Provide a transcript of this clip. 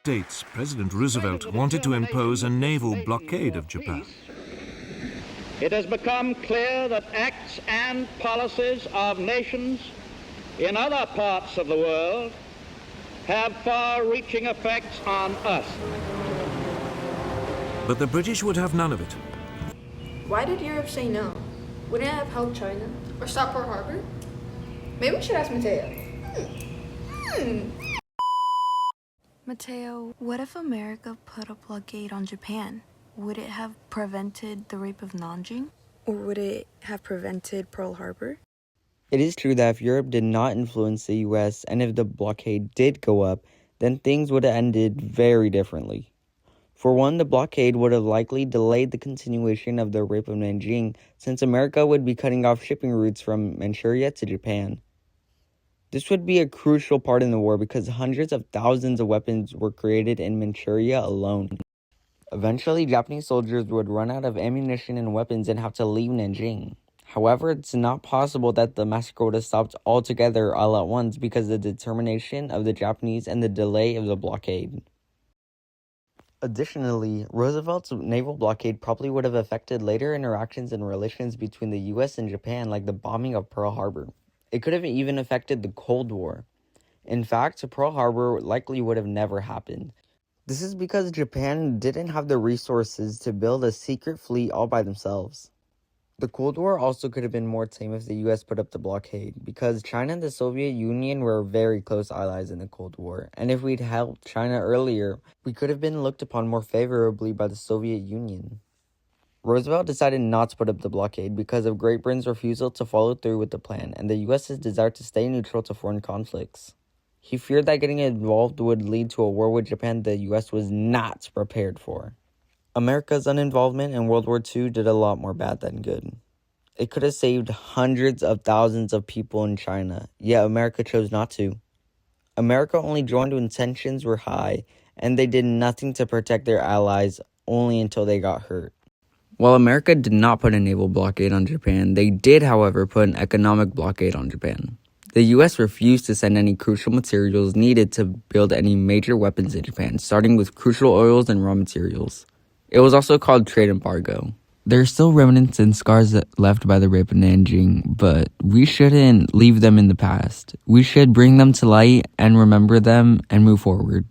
States, President Roosevelt wanted to impose a naval blockade of Japan. It has become clear that acts and policies of nations in other parts of the world have far-reaching effects on us. But the British would have none of it. Why did Europe say no? Wouldn't it have helped China? Or stop Pearl Harbor? Maybe we should ask Mateo. Mateo, what if America put a blockade on Japan? Would it have prevented the rape of Nanjing? Or would it have prevented Pearl Harbor? It is true that if Europe did not influence the US and if the blockade did go up, then things would have ended very differently. For one, the blockade would have likely delayed the continuation of the rape of Nanjing, since America would be cutting off shipping routes from Manchuria to Japan. This would be a crucial part in the war because hundreds of thousands of weapons were created in Manchuria alone. Eventually, Japanese soldiers would run out of ammunition and weapons and have to leave Nanjing. However, it's not possible that the massacre would have stopped altogether all at once because of the determination of the Japanese and the delay of the blockade. Additionally, Roosevelt's naval blockade probably would have affected later interactions and relations between the US and Japan, like the bombing of Pearl Harbor. It could have even affected the Cold War. In fact, Pearl Harbor likely would have never happened. This is because Japan didn't have the resources to build a secret fleet all by themselves. The Cold War also could have been more tame if the US put up the blockade, because China and the Soviet Union were very close allies in the Cold War, and if we'd helped China earlier, we could have been looked upon more favorably by the Soviet Union. Roosevelt decided not to put up the blockade because of Great Britain's refusal to follow through with the plan and the US's desire to stay neutral to foreign conflicts. He feared that getting involved would lead to a war with Japan the US was not prepared for. America's uninvolvement in World War II did a lot more bad than good. It could have saved hundreds of thousands of people in China, yet America chose not to. America only joined when tensions were high, and they did nothing to protect their allies only until they got hurt. While America did not put a naval blockade on Japan, they did, however, put an economic blockade on Japan. The US refused to send any crucial materials needed to build any major weapons in Japan, starting with crucial oils and raw materials. It was also called trade embargo. There are still remnants and scars left by the rape of Nanjing, but we shouldn't leave them in the past. We should bring them to light and remember them and move forward.